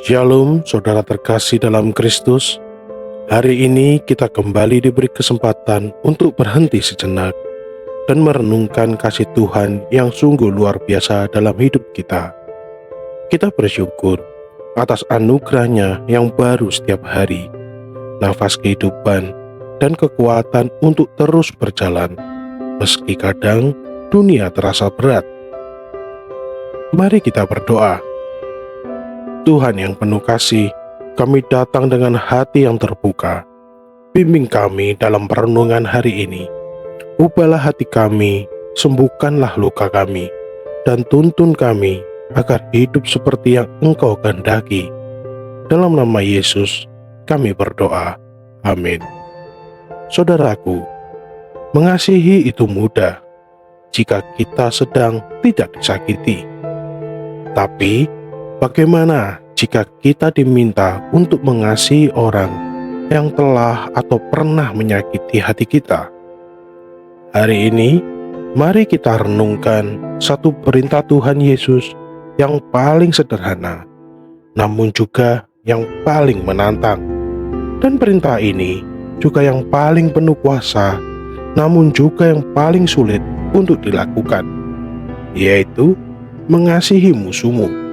Shalom, saudara terkasih dalam Kristus. Hari ini kita kembali diberi kesempatan untuk berhenti sejenak dan merenungkan kasih Tuhan yang sungguh luar biasa dalam hidup kita. Kita bersyukur atas anugerah-Nya yang baru setiap hari, nafas kehidupan dan kekuatan untuk terus berjalan, meski kadang dunia terasa berat. Mari kita berdoa. Tuhan yang penuh kasih, kami datang dengan hati yang terbuka. Bimbing kami dalam perenungan hari ini. Ubahlah hati kami, sembuhkanlah luka kami, dan tuntun kami agar hidup seperti yang Engkau kehendaki. Dalam nama Yesus, kami berdoa. Amin. Saudaraku, mengasihi itu mudah jika kita sedang tidak disakiti. Tapi, bagaimana jika kita diminta untuk mengasihi orang yang telah atau pernah menyakiti hati kita? Hari ini, mari kita renungkan satu perintah Tuhan Yesus yang paling sederhana, namun juga yang paling menantang. Dan perintah ini juga yang paling penuh kuasa, namun juga yang paling sulit untuk dilakukan, yaitu mengasihi musuhmu.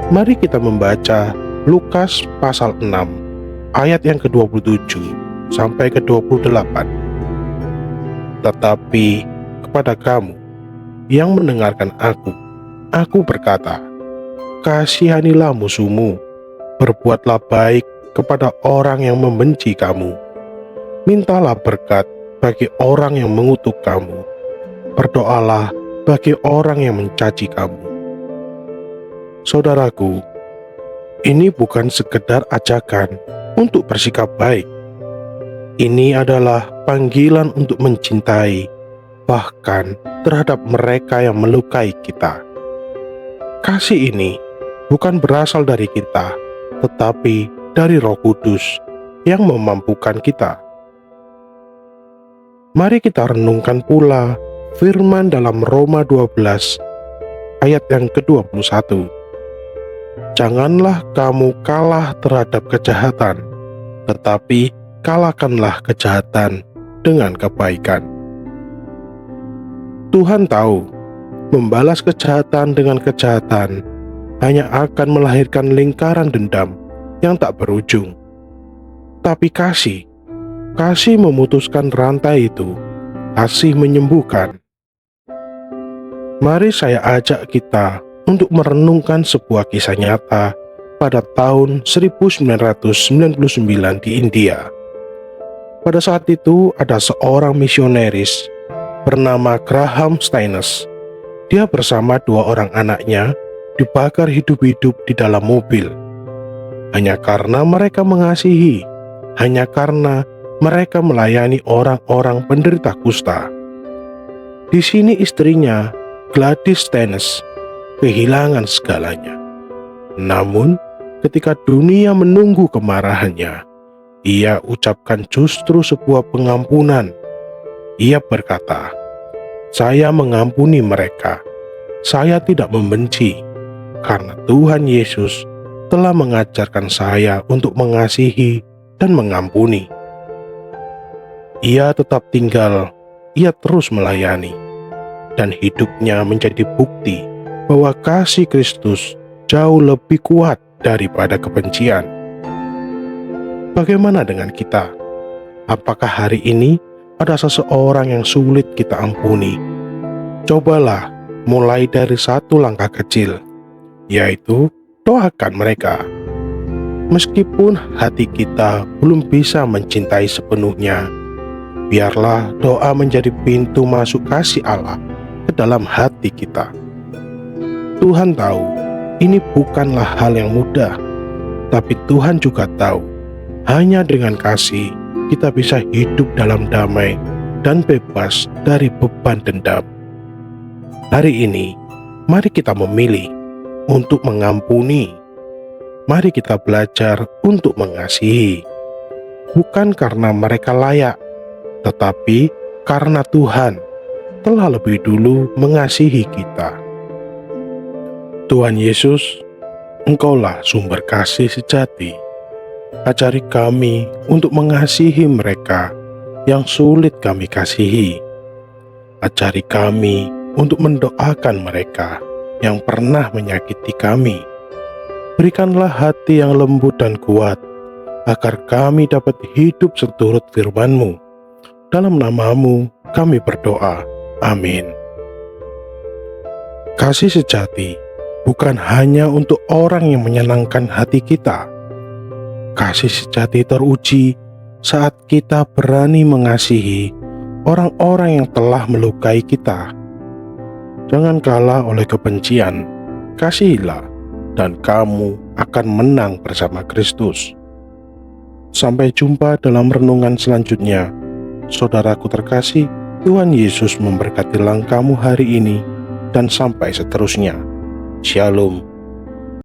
Mari kita membaca Lukas pasal 6 ayat yang ke-27 sampai ke-28. Tetapi kepada kamu yang mendengarkan aku berkata, kasihanilah musuhmu, berbuatlah baik kepada orang yang membenci kamu, mintalah berkat bagi orang yang mengutuk kamu, berdoalah bagi orang yang mencaci kamu. Saudaraku, ini bukan sekedar ajakan untuk bersikap baik. Ini adalah panggilan untuk mencintai, bahkan terhadap mereka yang melukai kita. Kasih ini bukan berasal dari kita, tetapi dari Roh Kudus yang memampukan kita. Mari kita renungkan pula firman dalam Roma 12 ayat yang ke-21. Janganlah kamu kalah terhadap kejahatan, tetapi kalahkanlah kejahatan dengan kebaikan. Tuhan tahu, membalas kejahatan dengan kejahatan hanya akan melahirkan lingkaran dendam yang tak berujung. Tapi kasih memutuskan rantai itu. Kasih menyembuhkan. Mari saya ajak kita untuk merenungkan sebuah kisah nyata pada tahun 1999 di India. Pada saat itu ada seorang misionaris bernama Graham Staines. Dia bersama dua orang anaknya dibakar hidup-hidup di dalam mobil. Hanya karena mereka mengasihi, hanya karena mereka melayani orang-orang penderita kusta. Di sini istrinya, Gladys Staines, kehilangan segalanya. Namun, ketika dunia menunggu kemarahannya, ia ucapkan justru sebuah pengampunan. Ia berkata, "Saya mengampuni mereka. Saya tidak membenci, karena Tuhan Yesus telah mengajarkan saya untuk mengasihi dan mengampuni." Ia tetap tinggal, ia terus melayani, dan hidupnya menjadi bukti bahwa kasih Kristus jauh lebih kuat daripada kebencian. Bagaimana dengan kita? Apakah hari ini ada seseorang yang sulit kita ampuni? Cobalah mulai dari satu langkah kecil, yaitu doakan mereka. Meskipun hati kita belum bisa mencintai sepenuhnya, biarlah doa menjadi pintu masuk kasih Allah ke dalam hati kita. Tuhan tahu, ini bukanlah hal yang mudah, tapi Tuhan juga tahu, hanya dengan kasih kita bisa hidup dalam damai dan bebas dari beban dendam. Hari ini, mari kita memilih untuk mengampuni. Mari kita belajar untuk mengasihi, bukan karena mereka layak, tetapi karena Tuhan telah lebih dulu mengasihi kita. Tuhan Yesus, Engkaulah sumber kasih sejati. Ajari kami untuk mengasihi mereka yang sulit kami kasihi. Ajari kami untuk mendoakan mereka yang pernah menyakiti kami. Berikanlah hati yang lembut dan kuat, agar kami dapat hidup seturut firman-Mu. Dalam nama-Mu kami berdoa. Amin. Kasih sejati bukan hanya untuk orang yang menyenangkan hati kita. Kasih sejati teruji saat kita berani mengasihi orang-orang yang telah melukai kita. Jangan kalah oleh kebencian, kasihilah, dan kamu akan menang bersama Kristus. Sampai jumpa dalam renungan selanjutnya. Saudaraku terkasih, Tuhan Yesus memberkati langkahmu hari ini dan sampai seterusnya. Shalom.